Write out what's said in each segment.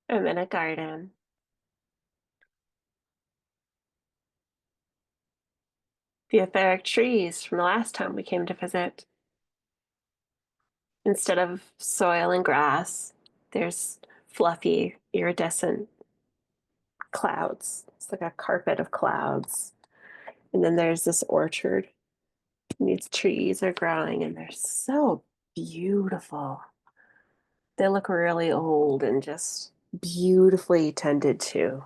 I'm in a garden. The etheric trees from the last time we came to visit. Instead of soil and grass, there's fluffy, iridescent clouds. It's like a carpet of clouds. And then there's this orchard. And these trees are growing and they're so beautiful. They look really old and just beautifully tended to.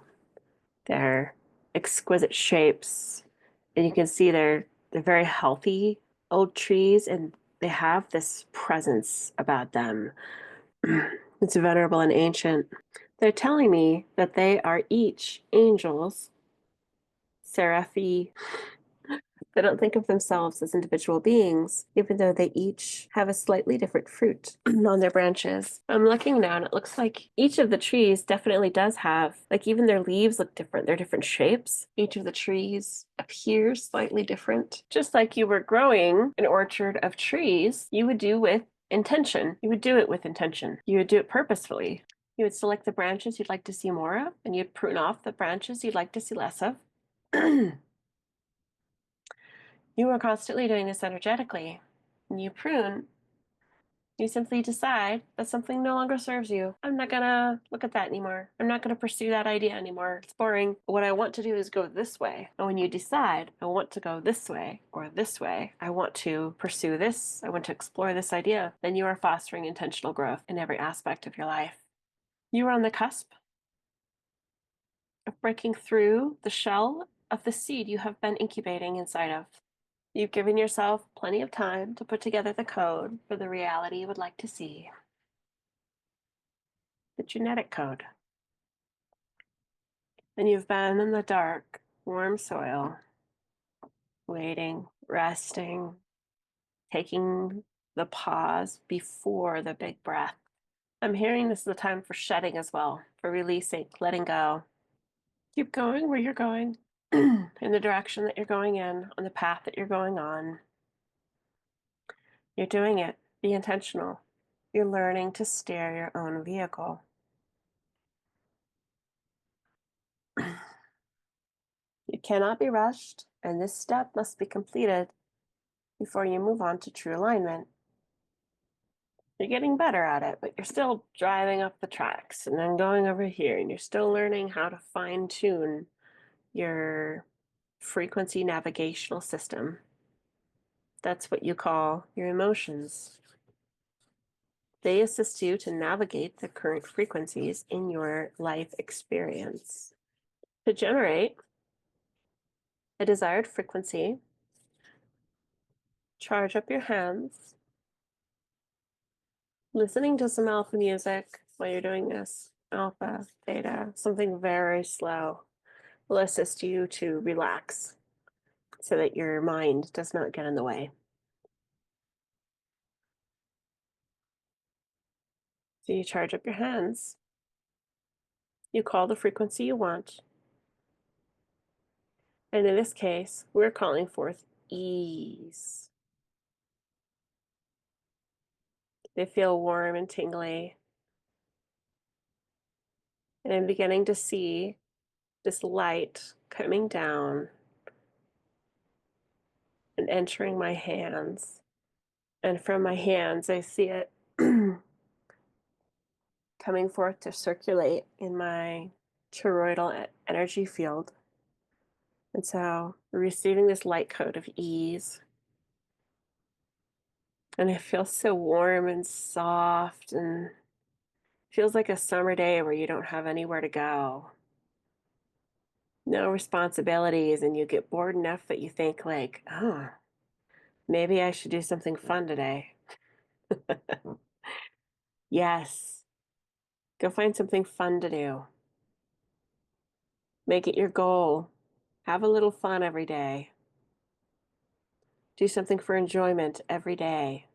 They're exquisite shapes, and you can see they're very healthy old trees, and they have this presence about them. It's venerable and ancient. They're telling me that they are each angels, seraphi. They don't think of themselves as individual beings, even though they each have a slightly different fruit on their branches. I'm looking now and it looks like each of the trees definitely does have, like, even their leaves look different. They're different shapes. Each of the trees appears slightly different. Just like you were growing an orchard of trees, you would do with intention. You would do it with intention. You would do it purposefully. You would select the branches you'd like to see more of, and you'd prune off the branches you'd like to see less of. You are constantly doing this energetically. When you prune, you simply decide that something no longer serves you. I'm not gonna look at that anymore. I'm not gonna pursue that idea anymore. It's boring. What I want to do is go this way. And when you decide, I want to go this way or this way, I want to pursue this, I want to explore this idea, then you are fostering intentional growth in every aspect of your life. You are on the cusp of breaking through the shell of the seed you have been incubating inside of. You've given yourself plenty of time to put together the code for the reality you would like to see. The genetic code. And you've been in the dark, warm soil, waiting, resting, taking the pause before the big breath. I'm hearing this is the time for shedding as well, for releasing, letting go. Keep going where you're going, in the direction that you're going in, on the path that you're going on. You're doing it. Be intentional. You're learning to steer your own vehicle. You cannot be rushed, and this step must be completed before you move on to true alignment. You're getting better at it, but you're still driving up the tracks and then going over here, and you're still learning how to fine tune your frequency navigational system. That's what you call your emotions. They assist you to navigate the current frequencies in your life experience. To generate a desired frequency, charge up your hands, listening to some alpha music while you're doing this. Alpha, theta, something very slow will assist you to relax so that your mind does not get in the way. So you charge up your hands, you call the frequency you want, and in this case, we're calling forth ease. They feel warm and tingly, and I'm beginning to see this light coming down and entering my hands. And from my hands, I see it coming forth to circulate in my toroidal energy field. And so we're receiving this light code of ease. And it feels so warm and soft and feels like a summer day where you don't have anywhere to go. No responsibilities, and you get bored enough that you think like, oh, maybe I should do something fun today. Yes, go find something fun to do. Make it your goal. Have a little fun every day. Do something for enjoyment every day.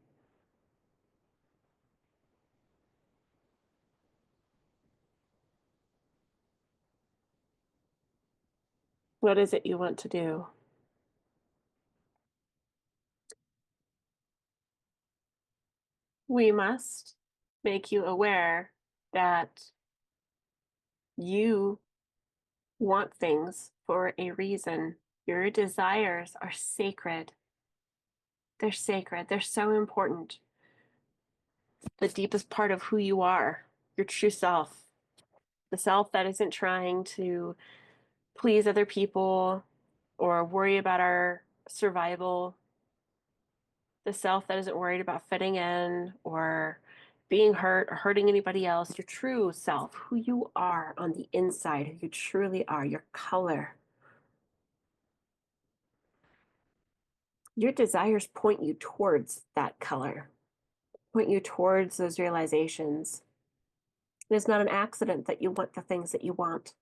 What is it you want to do? We must make you aware that You want things for a reason. Your desires are sacred. They're sacred. They're so important. The deepest part of who you are, your true self, the self that isn't trying to please other people or worry about our survival, the self that isn't worried about fitting in or being hurt or hurting anybody else, your true self, who you are on the inside, who you truly are, your color. Your desires point you towards that color, point you towards those realizations. It is not an accident that you want the things that you want.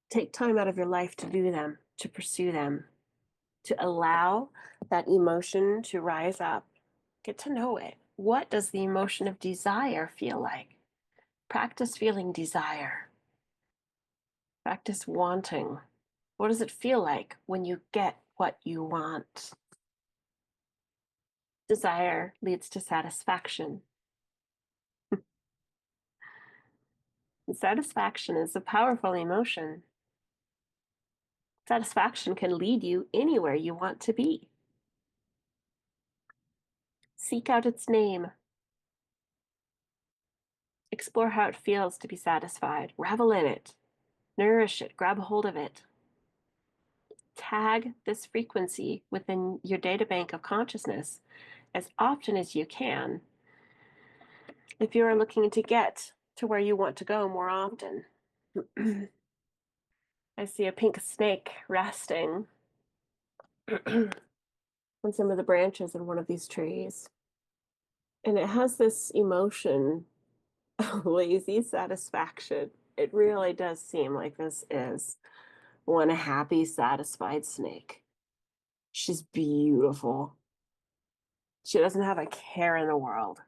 Take time out of your life to do them, to pursue them, to allow that emotion to rise up. Get to know it. What does the emotion of desire feel like? Practice feeling desire. Practice wanting. What does it feel like when you get what you want? Desire leads to satisfaction. And satisfaction is a powerful emotion. Satisfaction can lead you anywhere you want to be. Seek out its name. Explore how it feels to be satisfied. Revel in it. Nourish it. Grab hold of it. Tag this frequency within your data bank of consciousness as often as you can if you are looking to get to where you want to go more often. I see a pink snake resting on some of the branches in one of these trees. And it has this emotion of lazy satisfaction. It really does seem like this is one happy, satisfied snake. She's beautiful. She doesn't have a care in the world.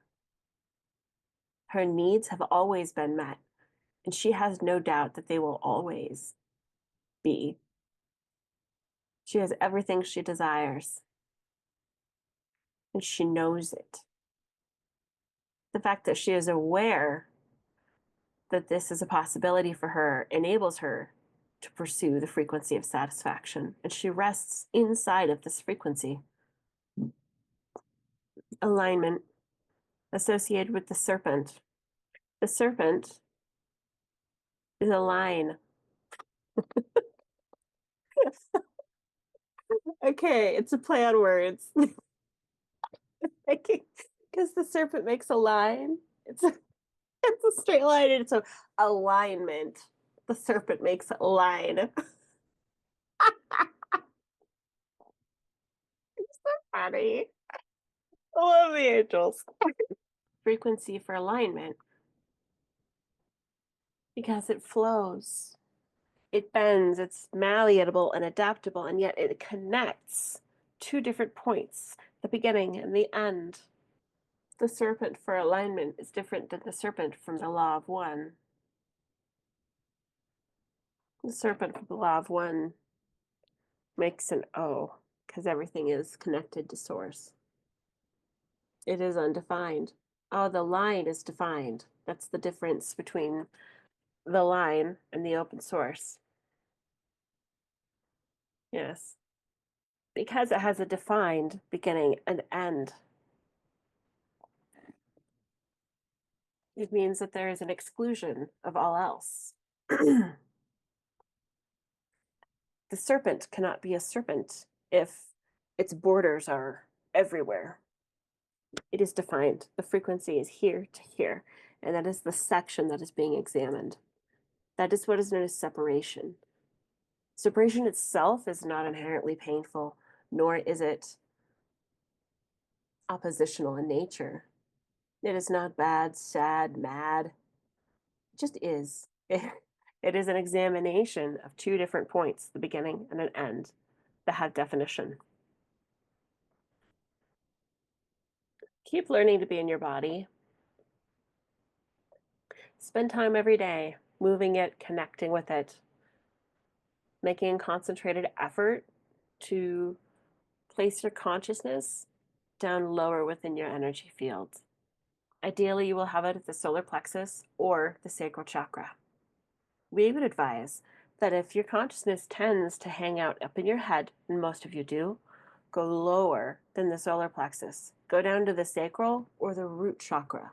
Her needs have always been met, and she has no doubt that they will always be. She has everything she desires, and she knows it. The fact that she is aware that this is a possibility for her enables her to pursue the frequency of satisfaction, and she rests inside of this frequency. Alignment associated with the serpent. The serpent is a line. Okay, it's a play on words. Because the serpent makes a line. It's a straight line and it's a alignment. The serpent makes a line. Funny. I love the angels. Frequency for alignment because it flows. It bends, it's malleable and adaptable, and yet it connects two different points, the beginning and the end. The serpent for alignment is different than the serpent from the law of one. The serpent from the law of one makes an O because everything is connected to source. It is undefined. Oh, the line is defined. That's the difference between the line and the open source. Yes. Because it has a defined beginning and end, it means that there is an exclusion of all else. The serpent cannot be a serpent if its borders are everywhere. It is defined. The frequency is here to here, and that is the section that is being examined. That is what is known as separation. Separation itself is not inherently painful, nor is it oppositional in nature. It is not bad, sad, mad. It just is. It is an examination of two different points, the beginning and an end, that have definition. Keep learning to be in your body. Spend time every day moving it, connecting with it, making a concentrated effort to place your consciousness down lower within your energy field. Ideally, you will have it at the solar plexus or the sacral chakra. We would advise that if your consciousness tends to hang out up in your head, and most of you do, go lower than the solar plexus. Go down to the sacral or the root chakra.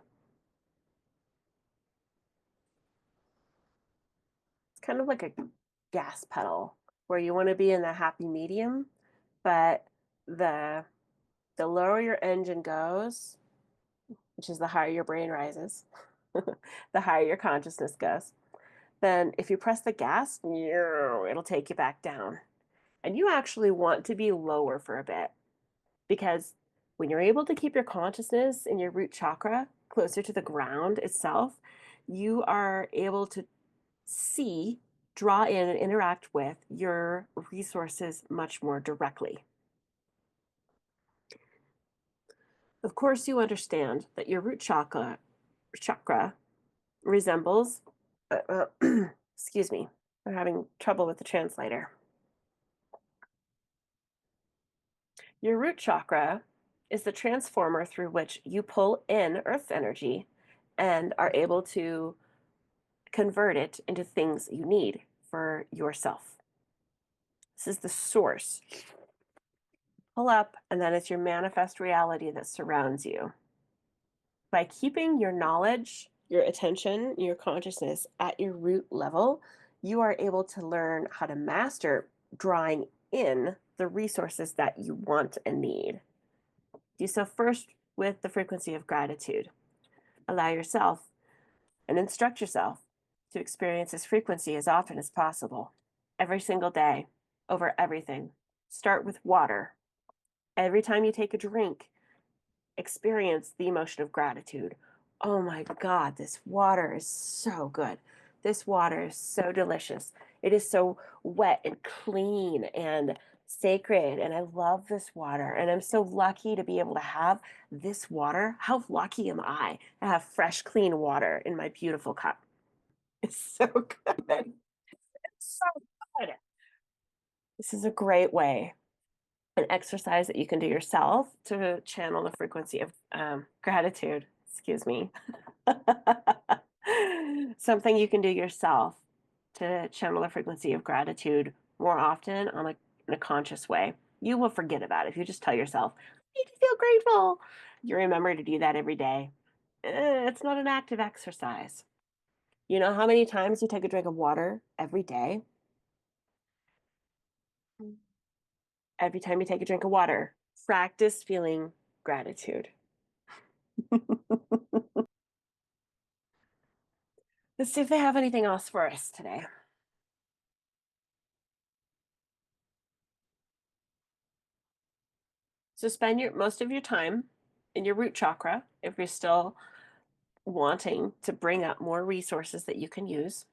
It's kind of like a gas pedal where you want to be in the happy medium, but the the lower your engine goes, which is the higher your brain rises, the higher your consciousness goes, then if you press the gas, it'll take you back down. And you actually want to be lower for a bit because when you're able to keep your consciousness in your root chakra closer to the ground itself, you are able to see, draw in, and interact with your resources much more directly. Of course, you understand that your root chakra resembles, excuse me, I'm having trouble with the translator. Your root chakra is the transformer through which you pull in Earth's energy and are able to convert it into things you need for yourself. This is the source. Pull up, and then it's your manifest reality that surrounds you. By keeping your knowledge, your attention, your consciousness at your root level, you are able to learn how to master drawing in the resources that you want and need. Do so first with the frequency of gratitude. Allow yourself and instruct yourself to experience this frequency as often as possible, every single day, over everything. Start with water. Every time you take a drink, experience the emotion of gratitude. Oh my God, this water is so good. This water is so delicious. It is so wet and clean and sacred. And I love this water. And I'm so lucky to be able to have this water. How lucky am I to have fresh, clean water in my beautiful cup? It's so good. It's so good. This is a great way, an exercise that you can do yourself to channel the frequency of gratitude. Excuse me. Something you can do yourself to channel the frequency of gratitude more often in a conscious way. You will forget about it if you just tell yourself, I need to feel grateful. You remember to do that every day. It's not an active exercise. You know how many times you take a drink of water every day? Every time you take a drink of water, practice feeling gratitude. Let's see if they have anything else for us today. So spend your most of your time in your root chakra if you're still wanting to bring up more resources that you can use.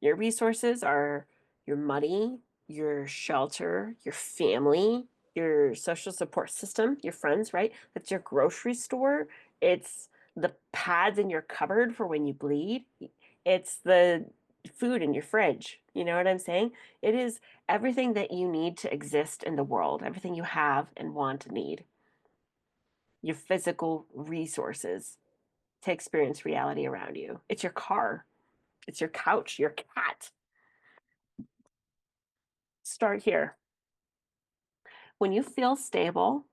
Your resources are your money, your shelter, your family, your social support system, your friends, right? That's your grocery store. It's the pads in your cupboard for when you bleed. It's the food in your fridge. You know what I'm saying? It is everything that you need to exist in the world, everything you have and want and need. Your physical resources to experience reality around you. It's your car, it's your couch, your cat. Start here. When you feel stable,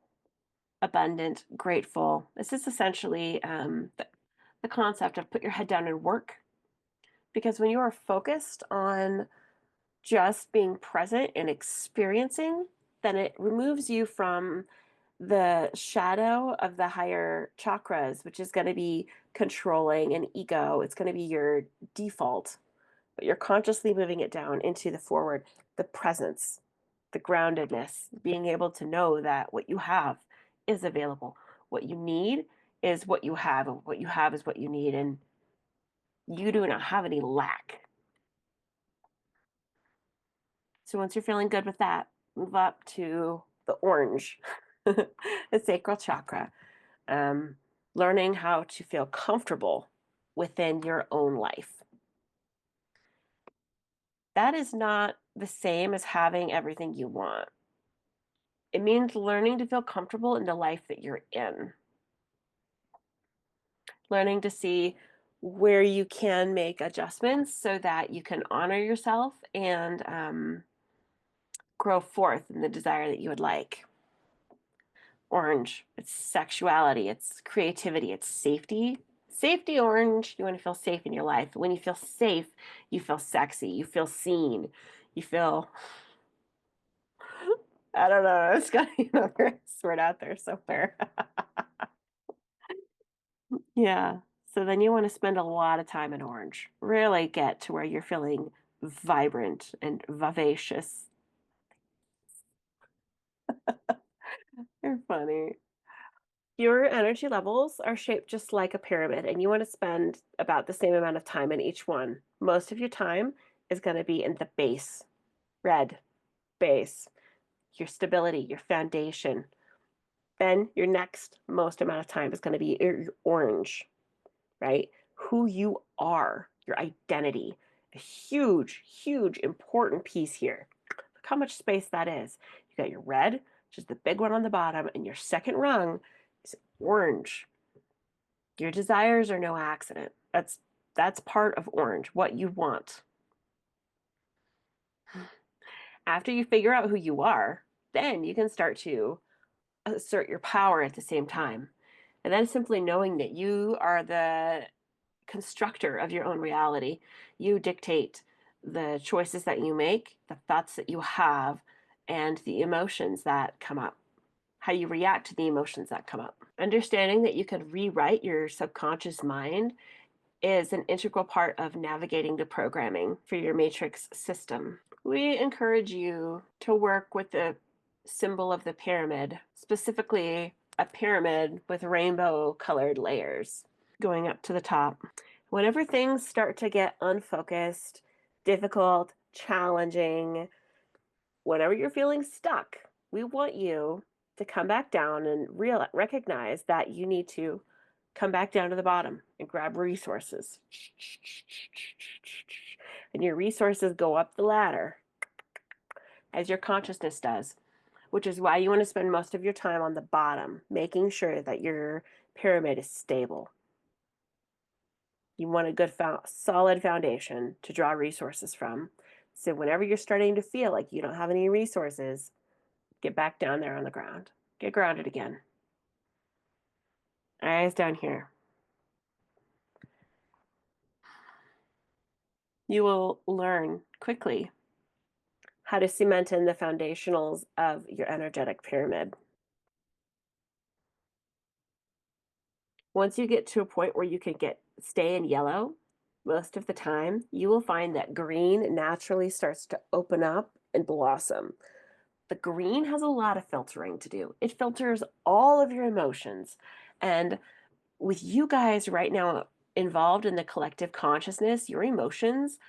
abundant, grateful, this is essentially the concept of put your head down and work. Because when you are focused on just being present and experiencing, then it removes you from the shadow of the higher chakras, which is going to be controlling and ego. It's going to be your default, but you're consciously moving it down into the forward, the presence, the groundedness, being able to know that what you have is available. What you need is what you have, and what you have is what you need. And you do not have any lack. So once you're feeling good with that, move up to the orange, the sacral chakra, um, learning how to feel comfortable within your own life. That is not the same as having everything you want. It means learning to feel comfortable in the life that you're in. Learning to see where you can make adjustments so that you can honor yourself and grow forth in the desire that you would like. Orange, it's sexuality, it's creativity, it's safety. Safety orange, you want to feel safe in your life. When you feel safe, you feel sexy, you feel seen, you feel, I don't know, it's got another word out there somewhere. Yeah. So then you want to spend a lot of time in orange. Really get to where you're feeling vibrant and vivacious. You're funny. Your energy levels are shaped just like a pyramid, and you want to spend about the same amount of time in each one. Most of your time is going to be in the base, red base, your stability, your foundation. Then your next most amount of time is going to be your orange, right? Who you are, your identity. A huge, huge, important piece here. Look how much space that is. You got your red, which is the big one on the bottom, and your second rung is orange. Your desires are no accident. That's part of orange, what you want. After you figure out who you are, then you can start to assert your power at the same time. And then simply knowing that you are the constructor of your own reality. You dictate the choices that you make, the thoughts that you have, and the emotions that come up, how you react to the emotions that come up. Understanding that you can rewrite your subconscious mind is an integral part of navigating the programming for your matrix system. We encourage you to work with the symbol of the pyramid, specifically a pyramid with rainbow colored layers going up to the top. Whenever things start to get unfocused, difficult, challenging, whenever you're feeling stuck, we want you to come back down and recognize that you need to come back down to the bottom and grab resources. And your resources go up the ladder as your consciousness does, which is why you want to spend most of your time on the bottom, making sure that your pyramid is stable. You want a good, solid foundation to draw resources from. So whenever you're starting to feel like you don't have any resources, get back down there on the ground. Get grounded again. Eyes down here. You will learn quickly how to cement in the foundationals of your energetic pyramid. Once you get to a point where you can stay in yellow, most of the time, you will find that green naturally starts to open up and blossom. The green has a lot of filtering to do. It filters all of your emotions. And with you guys right now involved in the collective consciousness, your emotions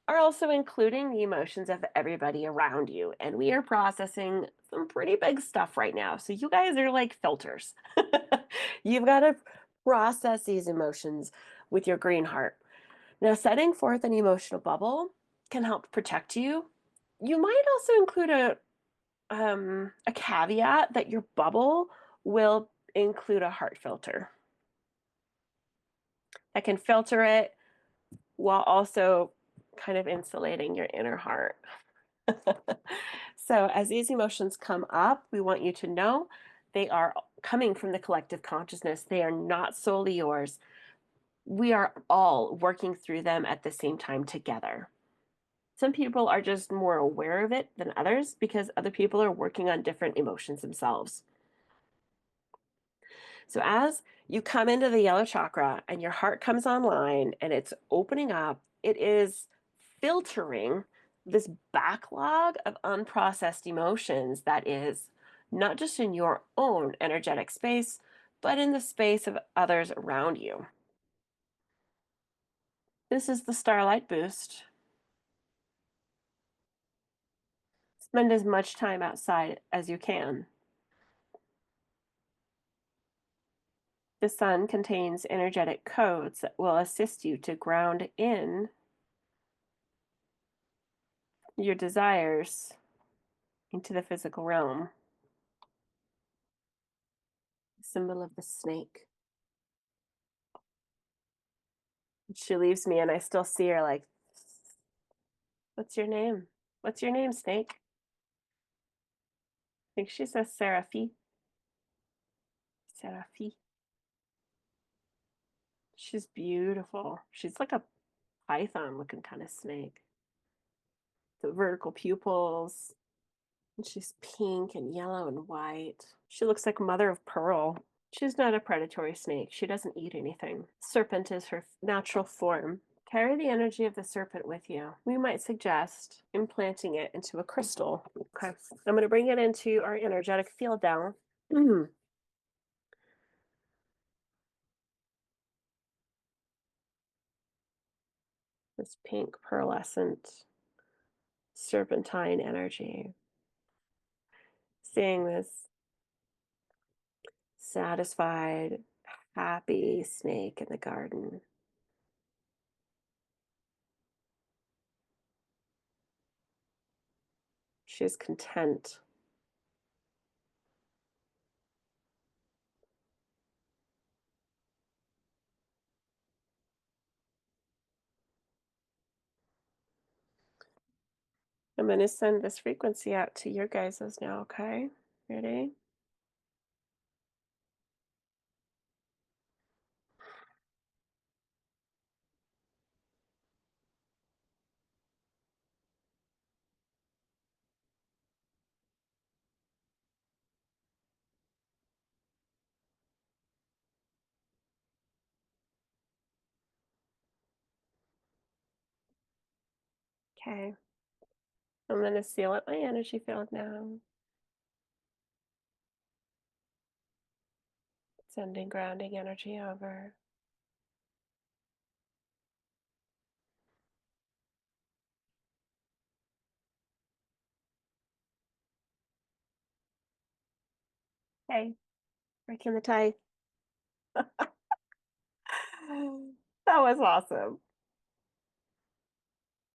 are also including the emotions of everybody around you. And we are processing some pretty big stuff right now. So you guys are like filters. You've got to process these emotions with your green heart. Now, setting forth an emotional bubble can help protect you. You might also include a caveat that your bubble will include a heart filter that can filter it while also kind of insulating your inner heart. So, as these emotions come up, we want you to know they are coming from the collective consciousness. They are not solely yours. We are all working through them at the same time together. Some people are just more aware of it than others because other people are working on different emotions themselves. So as you come into the yellow chakra and your heart comes online and it's opening up, it is filtering this backlog of unprocessed emotions that is not just in your own energetic space, but in the space of others around you. This is the Starlight Boost. Spend as much time outside as you can. The sun contains energetic codes that will assist you to ground in your desires into the physical realm. The symbol of the snake. She leaves me and I still see her like, what's your name? What's your name, snake? I think she says Seraphi. Seraphi. She's beautiful. She's like a python looking kind of snake. The vertical pupils. And she's pink and yellow and white. She looks like mother of pearl. She's not a predatory snake. She doesn't eat anything. Serpent is her natural form. Carry the energy of the serpent with you. We might suggest implanting it into a crystal. Okay. I'm going to bring it into our energetic field now. This pink pearlescent serpentine energy. Seeing this satisfied, happy snake in the garden. She is content. I'm going to send this frequency out to your guys's now, okay? Ready? Okay. I'm going to seal up my energy field now. Sending grounding energy over. Okay. Breaking the tie. That was awesome.